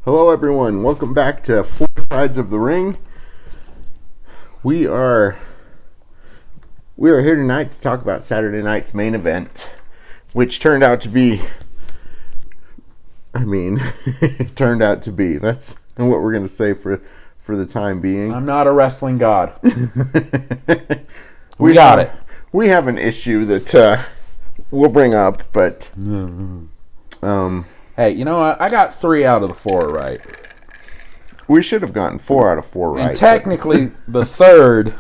Hello everyone, welcome back to Four Sides of the Ring. We are here tonight to talk about Saturday night's main event, which turned out to be, it turned out to be. That's what we're going to say for the time being. I'm not a wrestling god. We got it. We have an issue that we'll bring up, but hey, you know what? I got 3 out of the 4 right. we should have gotten 4 out of 4 right. And technically, the third,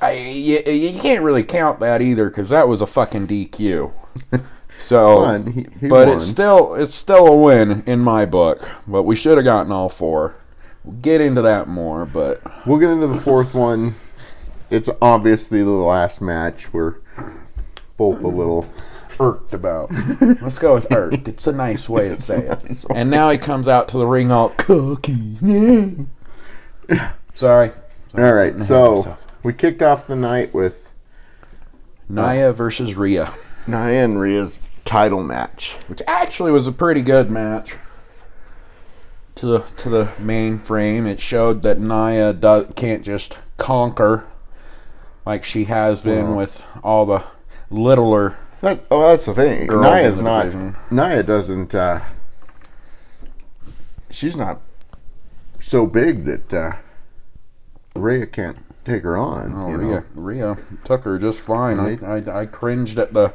you can't really count that either because that was a fucking DQ. So, he but won. it's still a win in my book. But we should have gotten all 4. We'll get into that more, but we'll get into the fourth one. It's obviously the last match. We're both a little irked about. Let's go with irked. It's a nice way to say it. And now he comes out to the ring all cookie. Sorry. All right, so we kicked off the night with Nia versus Rhea. Nia and Rhea's title match, Which actually was a pretty good match. To the main frame, it showed that Nia can't just conquer like she has been with all the littler. That's the thing. Nia's not. Nia doesn't. She's not so big that Rhea can't take her on. Oh, Rhea took her just fine. I cringed at the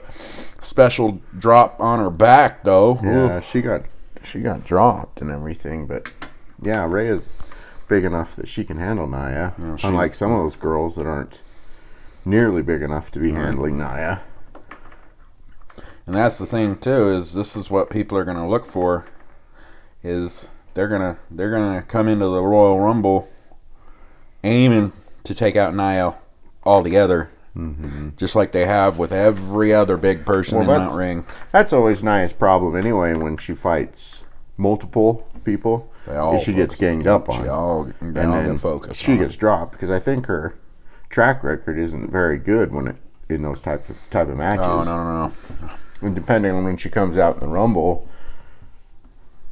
special drop on her back, though. Yeah, she got dropped and everything, but yeah, Rhea's big enough that she can handle Nia. Yeah, unlike some of those girls that aren't nearly big enough to be handling Nia. And that's the thing too, is this is what people are gonna look for, is they're gonna come into the Royal Rumble aiming to take out Nia altogether. Mm-hmm. Just like they have with every other big person in that ring. That's always Nia's problem anyway when she fights multiple people. She gets ganged up on. And then she gets dropped because I think her track record isn't very good in those type of matches. Oh, no. And depending on when she comes out in the Rumble,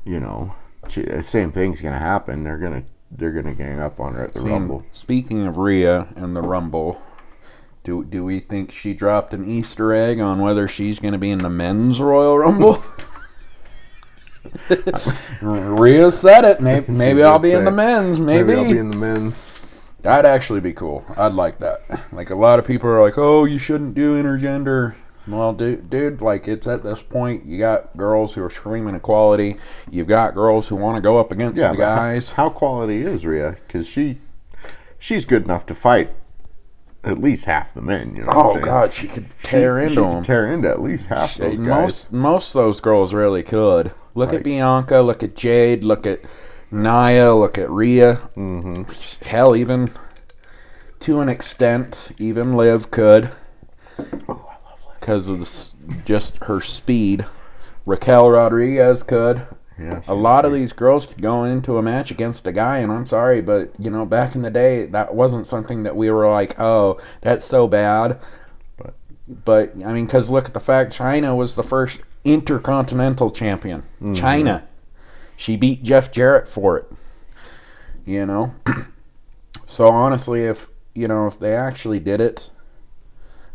same thing's gonna happen. They're gonna gang up on her at the Rumble. Speaking of Rhea and the Rumble, do we think she dropped an Easter egg on whether she's going to be in the men's Royal Rumble? Rhea said it. Maybe I'll be in the men's. Maybe I'll be in the men's. That'd actually be cool. I'd like that. Like, a lot of people are like, oh, you shouldn't do intergender. Well, dude, like, it's at this point, you got girls who are screaming equality. You've got girls who want to go up against the guys. How quality is Rhea? Because she's good enough to fight at least half the men, Oh God, she could tear into them. Tear into at least half those guys. Most of those girls really could. Look at Bianca. Look at Jade. Look at Nia. Look at Rhea. Mm-hmm. Hell, even to an extent, even Liv could. Oh, I love Liv because of just her speed. Raquel Rodriguez could. Yeah, a lot of these girls could go into a match against a guy, and I'm sorry, but, back in the day, that wasn't something that we were like, oh, that's so bad. But because look at the fact China was the first intercontinental champion. Mm-hmm. China. She beat Jeff Jarrett for it. So, honestly, if they actually did it,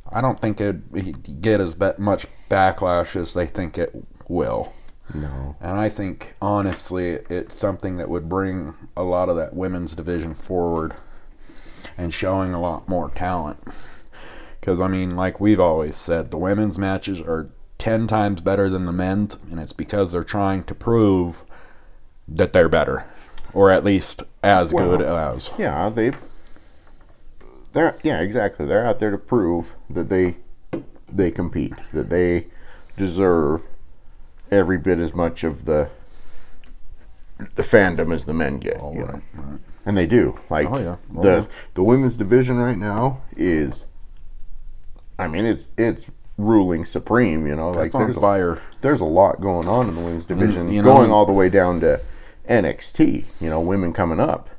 I don't think it'd get as much backlash as they think it will. No. And I think, honestly, it's something that would bring a lot of that women's division forward and showing a lot more talent. Because, like we've always said, the women's matches are 10 times better than the men's, and it's because they're trying to prove that they're better. Or at least as good as. Yeah, exactly. They're out there to prove that they compete, that they deserve every bit as much of the fandom as the men get, Right. And they do. Like, the women's division right now is, it's ruling supreme, That's on fire. There's a lot going on in the women's division, going all the way down to NXT, women coming up.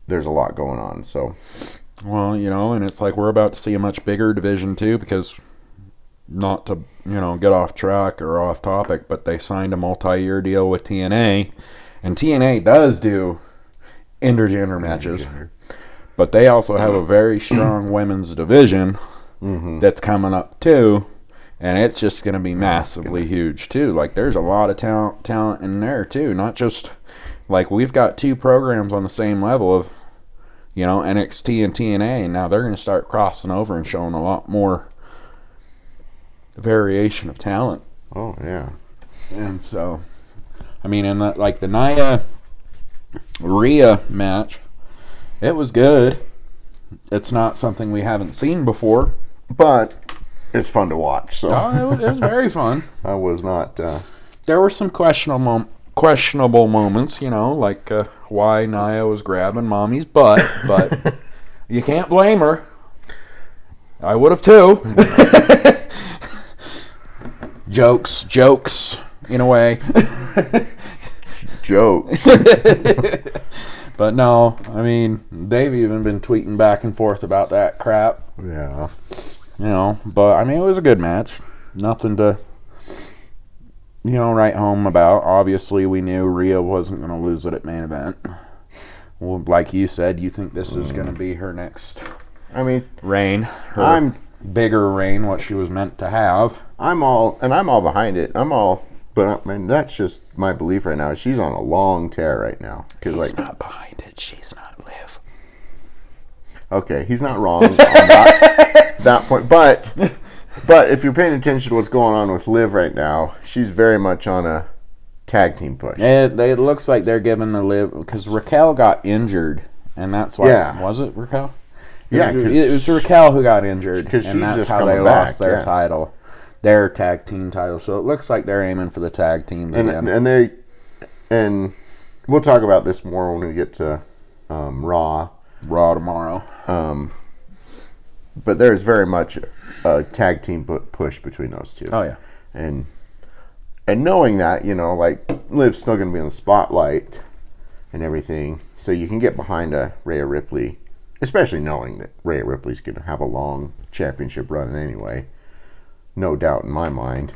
There's a lot going on, so. Well, and it's like we're about to see a much bigger division too, because not to, get off track or off topic, but they signed a multi-year deal with TNA, and TNA does do intergender matches, but they also have a very strong women's division that's coming up too, and it's just going to be massively huge too. Like, there's a lot of talent in there too, not just like we've got 2 programs on the same level of NXT and TNA, and now they're going to start crossing over and showing a lot more variation of talent. Oh yeah. And so, I mean, in the Nia Rhea match, it was good. It's not something we haven't seen before, but it's fun to watch. So it was very fun. I was not. There were some questionable moments, like why Nia was grabbing Mommy's butt, but you can't blame her. I would have too. Jokes, in a way. Jokes. But no, I mean, they've even been tweeting back and forth about that crap. Yeah. But I mean, it was a good match. Nothing to, write home about. Obviously, we knew Rhea wasn't going to lose it at main event. Well, like you said, you think this is going to be her next reign. Her bigger reign, what she was meant to have. I'm all behind it. But that's just my belief right now. She's on a long tear right now. He's not behind it. She's not Liv. Okay, he's not wrong on that point. But if you're paying attention to what's going on with Liv right now, she's very much on a tag team push. It looks like they're giving the Liv, because Raquel got injured, and that's why. Yeah. Was it Raquel? Yeah, it was Raquel who got injured, and that's how they lost their title. Their tag team title, so it looks like they're aiming for the tag team again. And we'll talk about this more when we get to Raw tomorrow. But there's very much a tag team push between those two. Oh yeah, and knowing that, like Liv's still going to be in the spotlight and everything, so you can get behind a Rhea Ripley, especially knowing that Rhea Ripley's going to have a long championship run anyway. No doubt in my mind.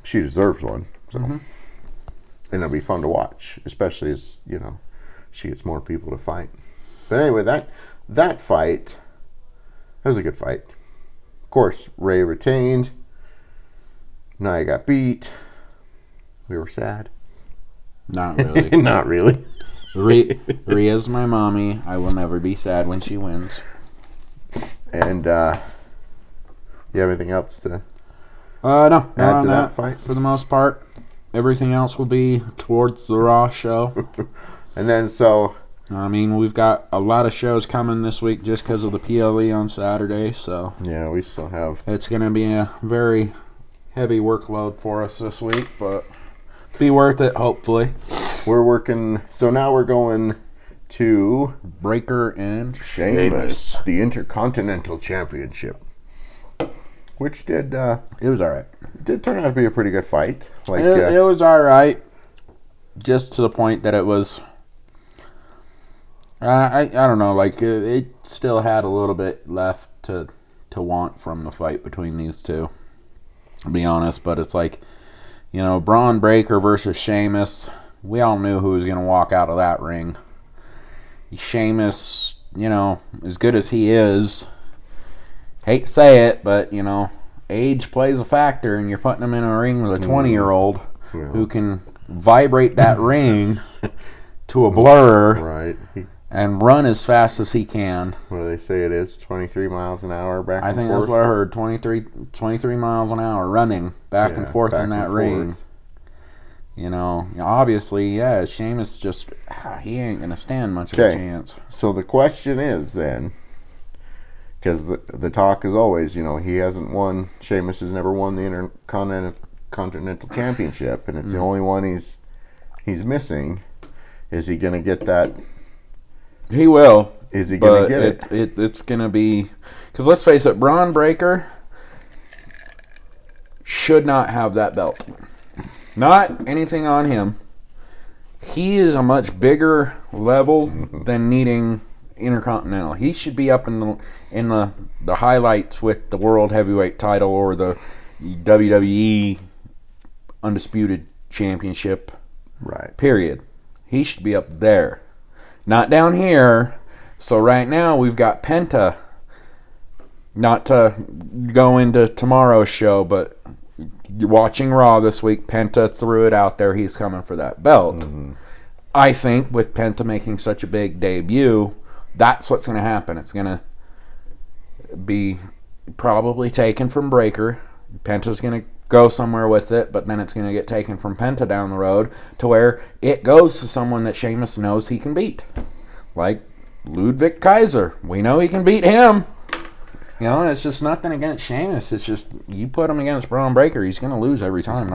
She deserves one. So, and it'll be fun to watch, especially as, she gets more people to fight. But anyway, that fight, that was a good fight. Of course, Rhea retained. Nia got beat. We were sad. Not really. Not really. Rhea's my mommy. I will never be sad when she wins. And, you have anything else to add to that fight? For the most part, everything else will be towards the Raw show. And then we've got a lot of shows coming this week just because of the PLE on Saturday. So yeah, we still have. It's going to be a very heavy workload for us this week, but be worth it. Hopefully, we're working. So now we're going to Breaker and Sheamus, the Intercontinental Championship. Which it was all right. Did turn out to be a pretty good fight. It was all right, just to the point that it was. I don't know. It still had a little bit left to want from the fight between these two. To be honest, but it's Braun Breaker versus Sheamus. We all knew who was going to walk out of that ring. Sheamus, as good as he is. Hate to say it, but, age plays a factor, and you're putting him in a ring with a 20-year-old who can vibrate that ring to a blur and run as fast as he can. What do they say it is? 23 miles an hour back and forth? I think that's what I heard. 23 miles an hour running back and forth in that ring. Obviously, Sheamus just, he ain't going to stand much of a chance. So the question is then, because the talk is always, he hasn't won. Sheamus has never won the Intercontinental Championship, and it's the only one he's missing. Is he going to get that? He will. Is he going to get it? It's going to be, because let's face it, Braun Breaker should not have that belt. Not anything on him. He is a much bigger level than needing Intercontinental. He should be up in the highlights with the World Heavyweight title or the WWE Undisputed Championship. Right. Period. He should be up there. Not down here. So right now we've got Penta. Not to go into tomorrow's show, but watching Raw this week, Penta threw it out there. He's coming for that belt. Mm-hmm. I think with Penta making such a big debut, that's what's going to happen. It's going to be probably taken from Breakker. Penta's going to go somewhere with it, but then it's going to get taken from Penta down the road to where it goes to someone that Sheamus knows he can beat. Like Ludwig Kaiser. We know he can beat him. You know, it's just nothing against Sheamus. It's just you put him against Braun Breaker, he's going to lose every time.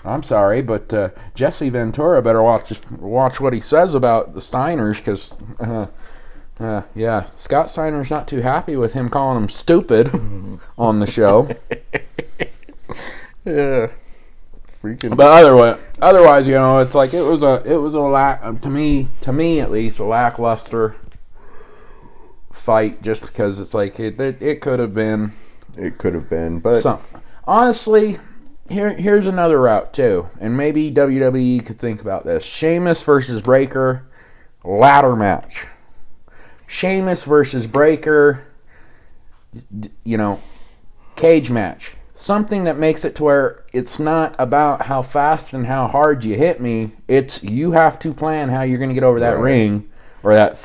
I'm sorry, but Jesse Ventura better watch what he says about the Steiners because, yeah, Scott Steiner's not too happy with him calling him stupid on the show. Yeah, freaking. But otherwise, you know, it's like it was a lack to me at least a lackluster fight, just because it's like it could have been. It could have been, but honestly, here's another route too, and maybe WWE could think about this: Sheamus versus Breakker, ladder match. Sheamus versus Breakker, you know, cage match. Something that makes it to where it's not about how fast and how hard you hit me. It's you have to plan how you're going to get over that ring or that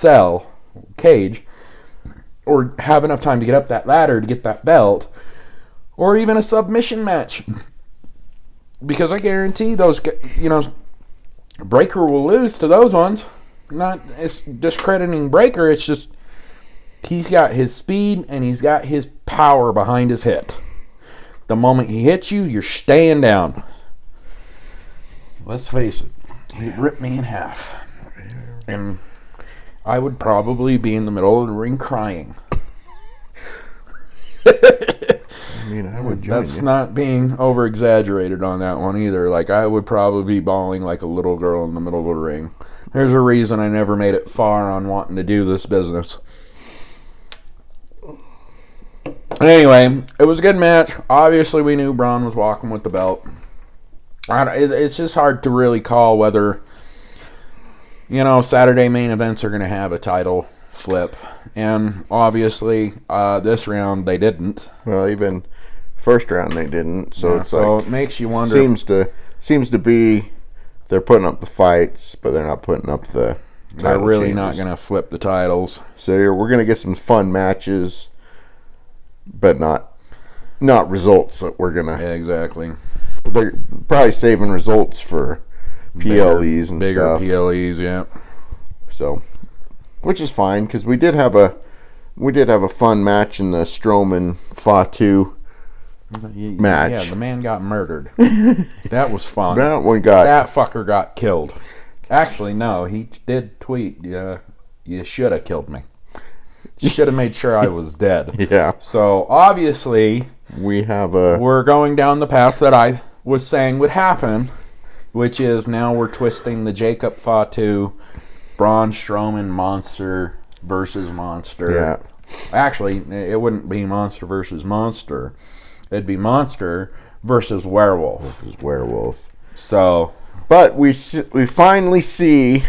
cage, or have enough time to get up that ladder to get that belt, or even a submission match. Because I guarantee those, you know, Breakker will lose to those ones. Not it's discrediting Breakker. It's just he's got his speed and he's got his power behind his hit. The moment he hits you, you're staying down. Let's face it, he ripped me in half. And I would probably be in the middle of the ring crying. I mean, I would join That's not being over-exaggerated on that one either. Like, I would probably be bawling like a little girl in the middle of the ring. There's a reason I never made it far on wanting to do this business. Anyway, it was a good match. Obviously, we knew Braun was walking with the belt. It's just hard to really call whether, you know, Saturday main events are going to have a title flip. And obviously, this round they didn't. Well, even first round they didn't. So yeah, it's so like, it makes you wonder. Seems to be they're putting up the fights, but they're not putting up the. They're really not going to flip the titles. So we're going to get some fun matches, but not results that we're gonna. Yeah, exactly. They're probably saving results for PLEs and bigger stuff. PLEs, yeah. So, which is fine because we did have a fun match in the Strowman Fatu match. Yeah, the man got murdered. That was fun. That fucker got killed. Actually, no, he did tweet. You should have killed me. You should have made sure I was dead. Yeah. So obviously, we're going down the path that I was saying would happen, which is now we're twisting the Jacob Fatu, Braun Strowman monster versus monster. Yeah. Actually, it wouldn't be monster versus monster. It'd be monster versus werewolf. So, but we finally see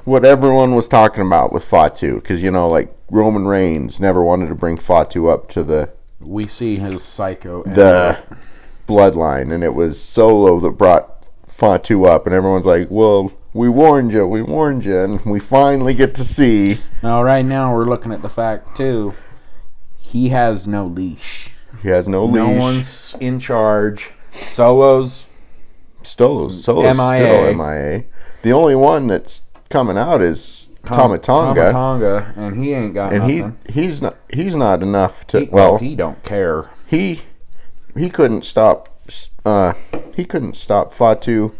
what everyone was talking about with Fatu, because like Roman Reigns never wanted to bring Fatu up to the. We see his psycho. The bloodline, and it was Solo that brought Fatu up, and everyone's like, "Well, we warned you," and we finally get to see. Now, right now, we're looking at the fact too. He has no leash. He has no leash. No one's in charge. Solo's still MIA. The only one that's coming out is Tama Tonga, and he ain't got nothing. He's not enough to. He don't care. He couldn't stop. He couldn't stop Fatu.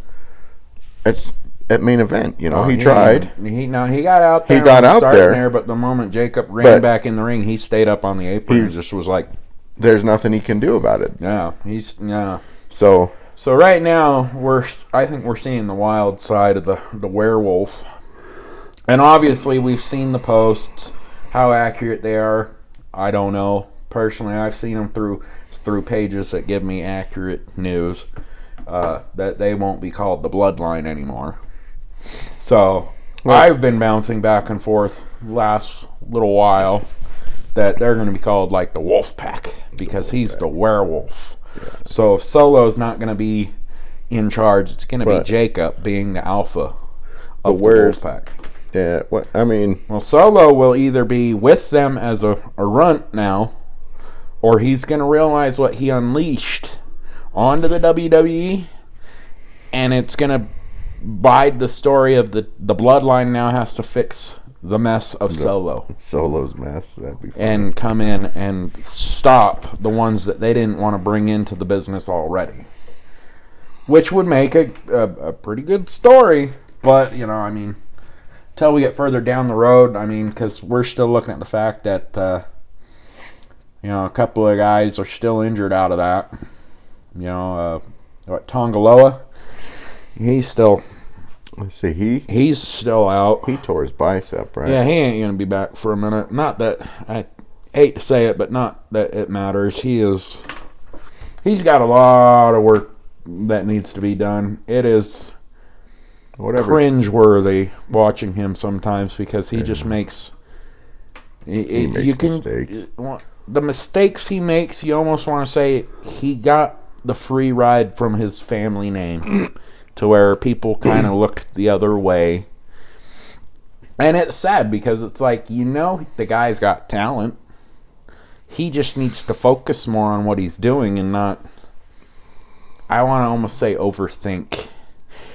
At main event, he tried. He got out there. He got out there, but the moment Jacob ran back in the ring, he stayed up on the apron and just was like, "There's nothing he can do about it." Yeah, So right now I think we're seeing the wild side of the werewolf. And obviously, we've seen the posts. How accurate they are, I don't know. Personally, I've seen them through pages that give me accurate news that they won't be called the Bloodline anymore. So, I've been bouncing back and forth last little while that they're going to be called like the Wolf Pack because he's the werewolf. Yeah. So, if Solo's not going to be in charge, it's going to be Jacob being the alpha of the Wolf Pack. Yeah, well, Solo will either be with them as a runt now, or he's going to realize what he unleashed onto the WWE, and it's going to bide the story of the Bloodline now has to fix the mess of Solo. Solo's mess. That'd be funny. And come in and stop the ones that they didn't want to bring into the business already. Which would make a pretty good story, but, until we get further down the road, because we're still looking at the fact that, a couple of guys are still injured out of that. Tongaloa, he's still... Let's see, he's still out. He tore his bicep, right? Yeah, he ain't going to be back for a minute. Not that, I hate to say it, but not that it matters. He's got a lot of work that needs to be done. It is... cringe-worthy watching him sometimes because he just makes... He makes mistakes. The mistakes he makes, you almost want to say he got the free ride from his family name to where people kind of looked the other way. And it's sad because it's like, the guy's got talent. He just needs to focus more on what he's doing and not, I want to almost say, overthink.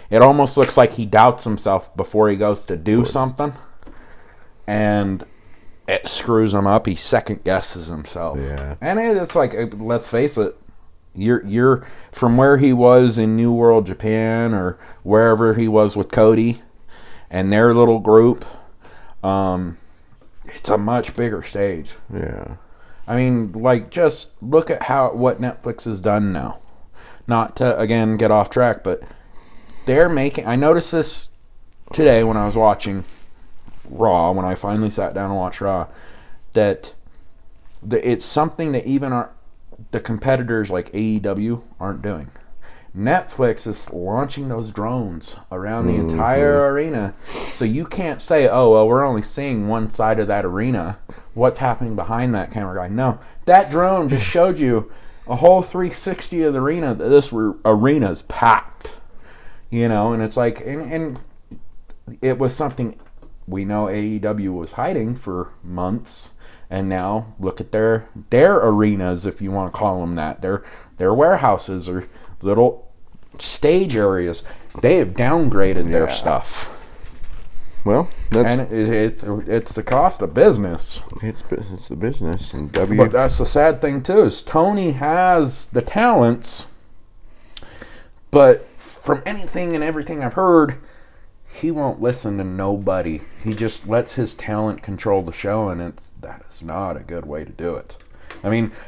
It almost looks like he doubts himself before he goes to do something, and it screws him up. He second guesses himself. Yeah. And it's like, let's face it, you're from where he was in New World Japan or wherever he was with Cody and their little group. It's a much bigger stage. Yeah. Just look at what Netflix has done now. Not to again get off track, but they're making... I noticed this today when I was watching Raw, when I finally sat down and watched Raw, that it's something that even the competitors like AEW aren't doing. Netflix is launching those drones around the entire arena, so you can't say, oh, well, we're only seeing one side of that arena. What's happening behind that camera guy? No, that drone just showed you a whole 360 of the arena. This arena is packed. And it's like, and it was something we know AEW was hiding for months, and now look at their arenas, if you want to call them that. Their warehouses or little stage areas. They have downgraded their stuff. Well, it's the cost of business. It's the business, and But that's the sad thing too, is Tony has the talents, but from anything and everything I've heard, he won't listen to nobody. He just lets his talent control the show, and that is not a good way to do it.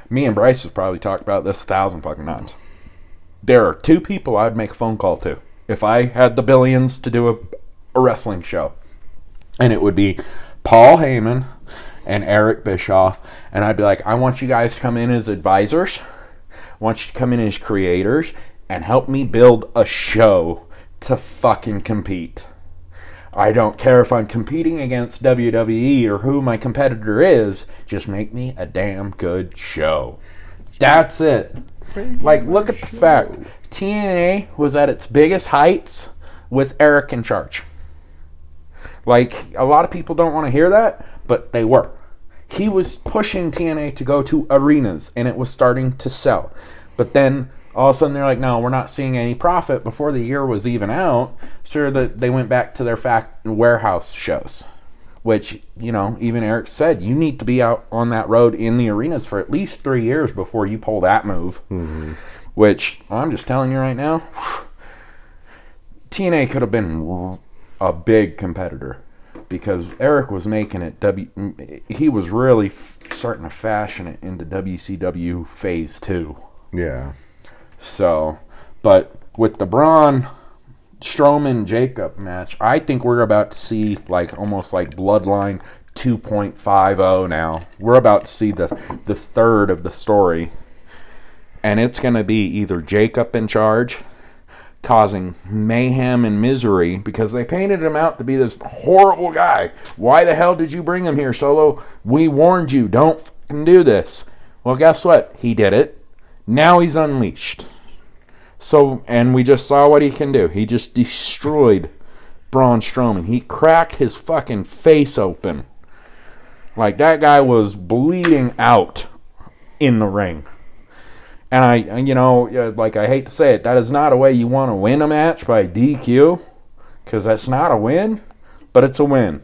Me and Bryce have probably talked about this 1,000 fucking times. There are two people I'd make a phone call to if I had the billions to do a wrestling show. And it would be Paul Heyman and Eric Bischoff. And I'd be like, I want you guys to come in as advisors. I want you to come in as creators and help me build a show to fucking compete. I don't care if I'm competing against WWE or who my competitor is. Just make me a damn good show. That's it. Look at the fact. TNA was at its biggest heights with Eric in charge. A lot of people don't want to hear that, but they were. He was pushing TNA to go to arenas, and it was starting to sell. But then all of a sudden they're like, no, we're not seeing any profit before the year was even out. So they went back to their warehouse shows, which, even Eric said, you need to be out on that road in the arenas for at least 3 years before you pull that move. Mm-hmm. Which, I'm just telling you right now, TNA could have been a big competitor because Eric was making it. He was really starting to fashion it into WCW Phase 2. Yeah. So, but with the Braun Strowman Jacob match, I think we're about to see like almost like Bloodline 2.50 now. We're about to see the third of the story. And it's going to be either Jacob in charge, causing mayhem and misery because they painted him out to be this horrible guy. Why the hell did you bring him here, Solo? We warned you, don't fucking do this. Well, guess what? He did it. Now he's unleashed. So, and we just saw what he can do. He just destroyed Braun Strowman. He cracked his fucking face open. Like, that guy was bleeding out in the ring. And I hate to say it, that is not a way you want to win a match by DQ, because that's not a win, but it's a win.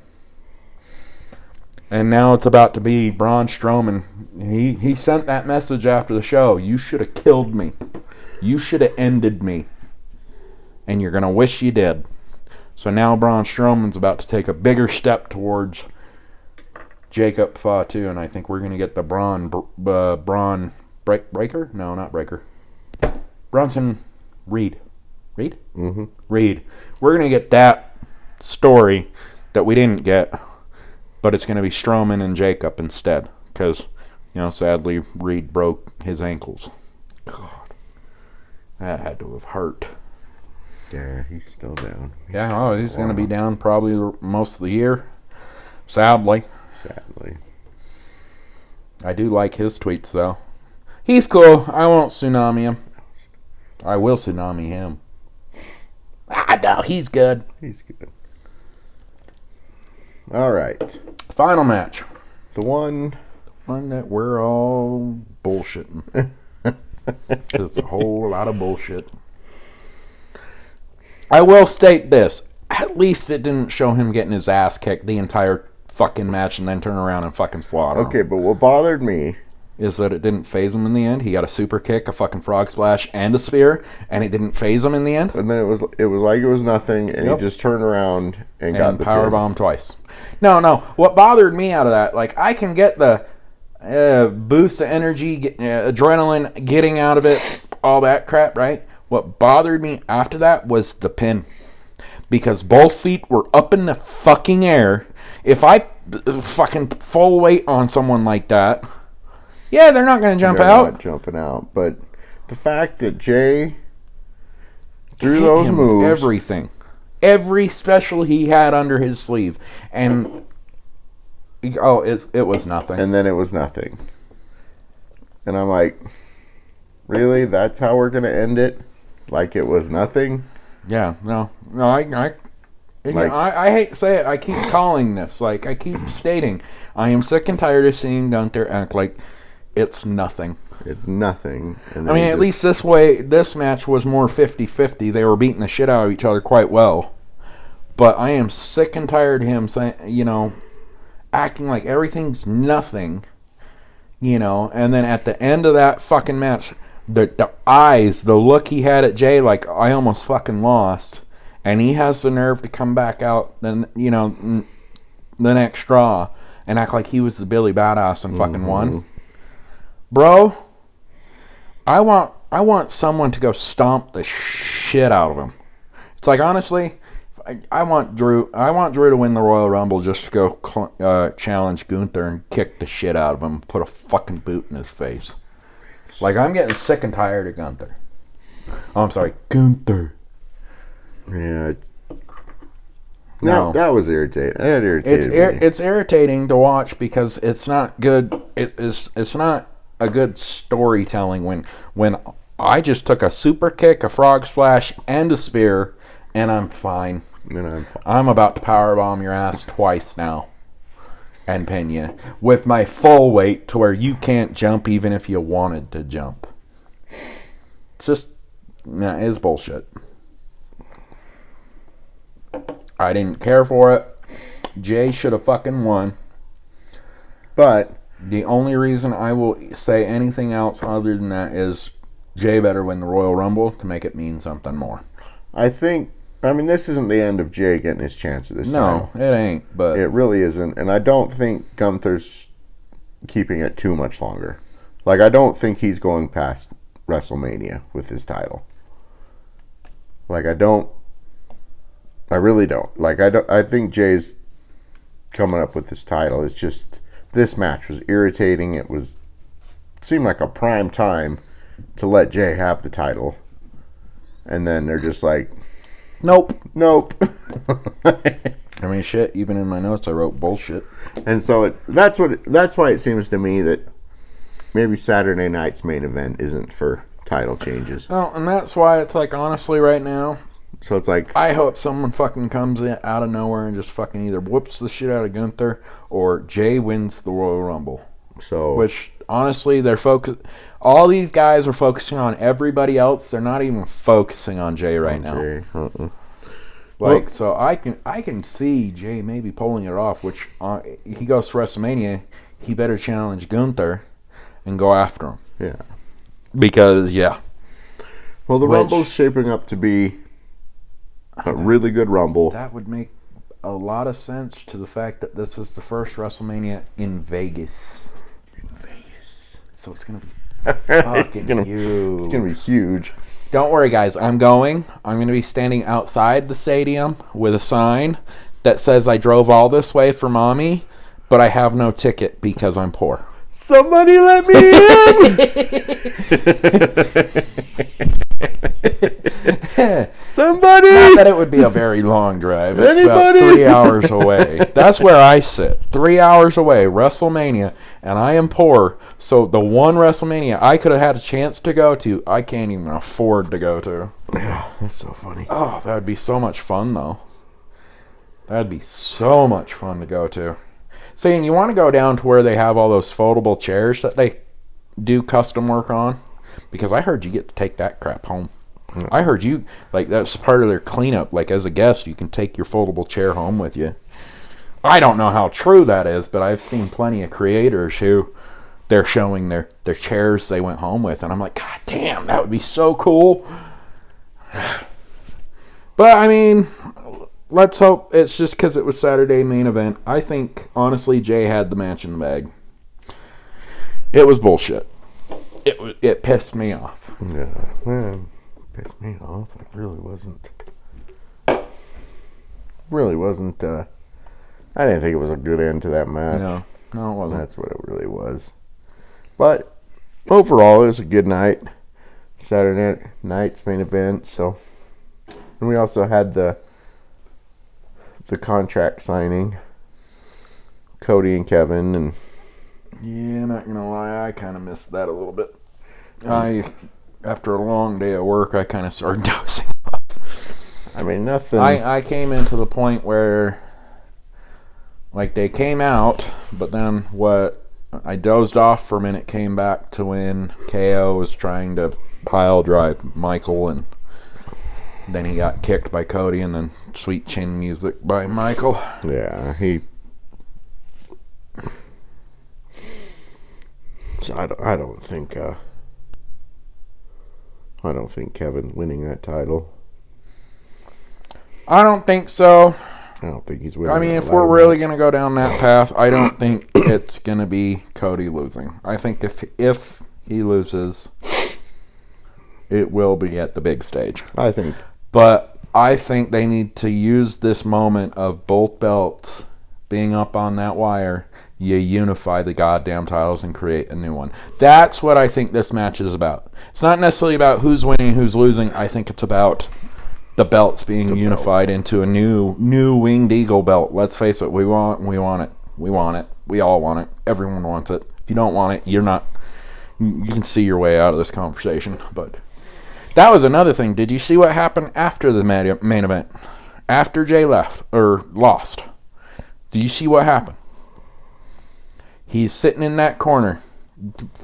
And now it's about to be Braun Strowman. He sent that message after the show. You should have killed me. You should have ended me. And you're going to wish you did. So now Braun Strowman's about to take a bigger step towards Jacob Fatu, and I think we're going to get the Braun Breaker? No, not Breaker. Bronson Reed. Reed? Mm-hmm. Reed. We're going to get that story that we didn't get, but it's going to be Strowman and Jacob instead. Because, sadly, Reed broke his ankles. God. That had to have hurt. Yeah, he's still down. He's going to be down probably most of the year. Sadly. I do like his tweets, though. He's cool. I won't tsunami him. I will tsunami him. No, he's good. He's good. All right. Final match. The one that we're all bullshitting. It's a whole lot of bullshit. I will state this. At least it didn't show him getting his ass kicked the entire fucking match and then turn around and fucking slaughter him. Okay, but what bothered me is that it didn't phase him in the end. He got a super kick, a fucking frog splash, and a spear, and it didn't phase him in the end. And then it was like it was nothing, and he just turned around and got the powerbomb twice. No. What bothered me out of that, like, I can get the boost of energy, adrenaline, getting out of it, all that crap, right? What bothered me after that was the pin. Because both feet were up in the fucking air. If I fucking full weight on someone like that, yeah, they're not going to jump out. They're not jumping out. But the fact that Jay threw those moves. Everything. Every special he had under his sleeve. And, it was nothing. And then it was nothing. And I'm like, really? That's how we're going to end it? Like it was nothing? Yeah, no, I hate to say it. I keep calling this. Like, I keep stating, I am sick and tired of seeing Gunther act like it's nothing. It's nothing. And at least this match was more 50-50. They were beating the shit out of each other quite well. But I am sick and tired of him saying, acting like everything's nothing, and then at the end of that fucking match, the eyes, the look he had at Jay, like, I almost fucking lost. And he has the nerve to come back out, then the next straw, and act like he was the Billy Badass and fucking won. Bro, I want someone to go stomp the shit out of him. It's like, honestly, I want Drew to win the Royal Rumble just to go challenge Gunther and kick the shit out of him, put a fucking boot in his face. Like, I'm getting sick and tired of Gunther. Oh, I'm sorry, Gunther. Yeah. No, that was irritating. That irritated me. It's irritating to watch because it's not good. It's not a good storytelling when I just took a super kick, a frog splash, and a spear, and I'm fine. I'm about to powerbomb your ass twice now and pin you with my full weight to where you can't jump even if you wanted to jump. It's just, it's bullshit. I didn't care for it. Jay should have fucking won. But the only reason I will say anything else other than that is Jay better win the Royal Rumble to make it mean something more. This isn't the end of Jay getting his chance at this time. No, it ain't. But it really isn't. And I don't think Gunther's keeping it too much longer. Like, I don't think he's going past WrestleMania with his title. Like, I don't I really don't. Like, I think Jay's coming up with this title. It's just, this match was irritating. It seemed like a prime time to let Jay have the title. And then they're just like, nope. I mean, shit, even in my notes I wrote bullshit. And so that's why it seems to me that maybe Saturday night's main event isn't for title changes. Oh, and that's why it's like, honestly, right now, so it's like, I hope someone fucking comes in out of nowhere and just fucking either whoops the shit out of Gunther or Jay wins the Royal Rumble. So, which honestly, all these guys are focusing on everybody else. They're not even focusing on Jay right now. So I can see Jay maybe pulling it off. Which he goes to WrestleMania, he better challenge Gunther and go after him. Yeah. Because well, the Rumble's shaping up to be a really good Rumble. That would make a lot of sense to the fact that this is the first WrestleMania in Vegas. So it's going to be fucking huge. It's going to be huge. Don't worry, guys. I'm going to be standing outside the stadium with a sign that says I drove all this way for Mommy, but I have no ticket because I'm poor. Somebody let me in! Somebody! Not that it would be a very long drive. It's about 3 hours away. That's where I sit. 3 hours away, WrestleMania, and I am poor. So the one WrestleMania I could have had a chance to go to, I can't even afford to go to. Yeah, that's so funny. Oh, that would be so much fun, though. That'd be so much fun to go to. See, and you want to go down to where they have all those foldable chairs that they do custom work on? Because I heard you get to take that crap home. I heard you, like, that's part of their cleanup. Like, as a guest, you can take your foldable chair home with you. I don't know how true that is, but I've seen plenty of creators who they're showing their chairs they went home with. And I'm like, God damn, that would be so cool. But, I mean, let's hope it's just because it was Saturday main event. I think, honestly, Jay had the match in the bag. It was bullshit. It pissed me off. Yeah, man. Pissed me off. It really wasn't. I didn't think it was a good end to that match. No, it wasn't. That's what it really was. But overall, it was a good night. Saturday night's main event. So, and we also had the contract signing. Cody and Kevin, and yeah, not gonna lie, I kind of missed that a little bit. After a long day at work, I kind of started dozing off. I mean, nothing. I came into the point where, like, they came out, but then I dozed off for a minute, came back to when KO was trying to pile drive Michael, and then he got kicked by Cody, and then sweet chin music by Michael. Yeah, So I don't think Kevin's winning that title. I don't think so. I don't think he's winning. I mean, if we're really going to go down that path, I don't think it's going to be Cody losing. I think if he loses, it will be at the big stage. I think. But I think they need to use this moment of both belts being up on that wire. You unify the goddamn titles and create a new one. That's what I think this match is about. It's not necessarily about who's winning, who's losing. I think it's about the belts being unified into a new Winged Eagle belt. Let's face it, we want it. We all want it. Everyone wants it. If you don't want it, you're not. You can see your way out of this conversation. But that was another thing. Did you see what happened after the main event? After Jay left or lost? Did you see what happened? He's sitting in that corner,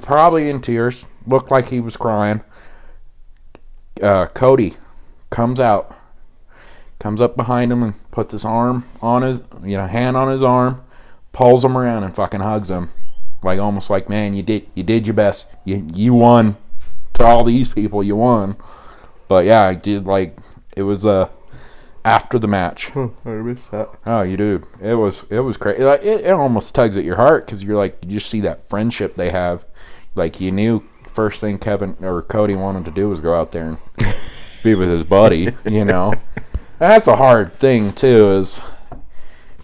probably in tears. Looked like he was crying. Cody comes up behind him and puts his arm on his, hand on his arm, pulls him around and fucking hugs him, like almost like, man, you did your best. You won. To all these people, you won. But yeah, I did it was after the match. I missed that. Oh, you do. It was crazy. Like, it almost tugs at your heart because you're like, you just see that friendship they have. Like, you knew first thing Kevin or Cody wanted to do was go out there and be with his buddy, That's a hard thing, too, is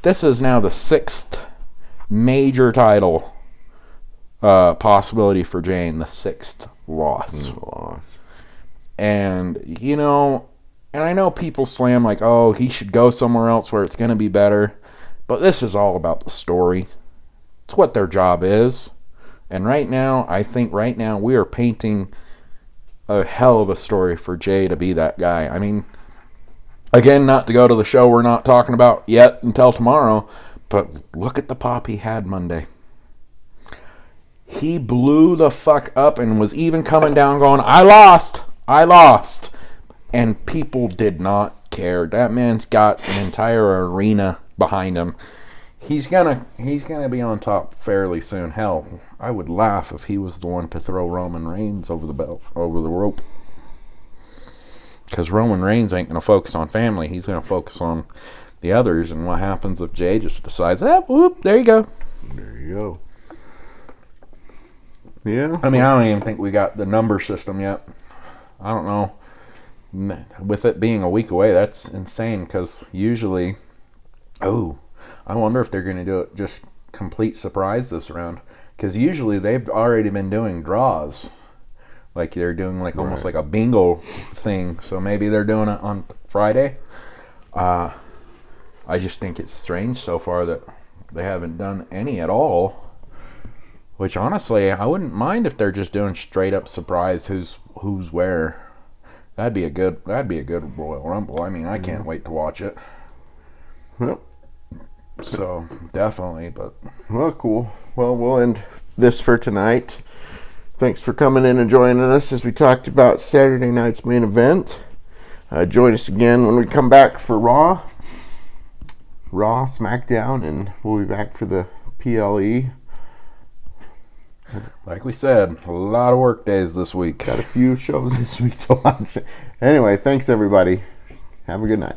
this is now the 6th major title possibility for Jane, the 6th loss. And, you know, and I know people slam like, oh, he should go somewhere else where it's going to be better. But this is all about the story. It's what their job is. And right now, I think right now we are painting a hell of a story for Jay to be that guy. I mean, again, not to go to the show we're not talking about yet until tomorrow, but look at the pop he had Monday. He blew the fuck up and was even coming down going, I lost. And people did not care. That man's got an entire arena behind him. He's gonna be on top fairly soon. Hell, I would laugh if he was the one to throw Roman Reigns over the rope. Because Roman Reigns ain't gonna focus on family. He's gonna focus on the others. And what happens if Jay just decides, whoop, there you go. There you go. Yeah. I mean, I don't even think we got the number system yet. I don't know. With it being a week away, that's insane. Because usually, I wonder if they're going to do it just complete surprise this round. Because usually they've already been doing draws. Like they're doing like almost like a bingo thing. So maybe they're doing it on Friday. I just think it's strange so far that they haven't done any at all. Which honestly, I wouldn't mind if they're just doing straight up surprise who's where. That'd be a good Royal Rumble. I mean, I can't wait to watch it. Yep. So definitely, but well, cool. Well, we'll end this for tonight. Thanks for coming in and joining us as we talked about Saturday night's main event. Join us again when we come back for Raw, SmackDown, and we'll be back for the PLE. Like we said, a lot of work days this week. Got a few shows this week to watch. Anyway, thanks everybody. Have a good night.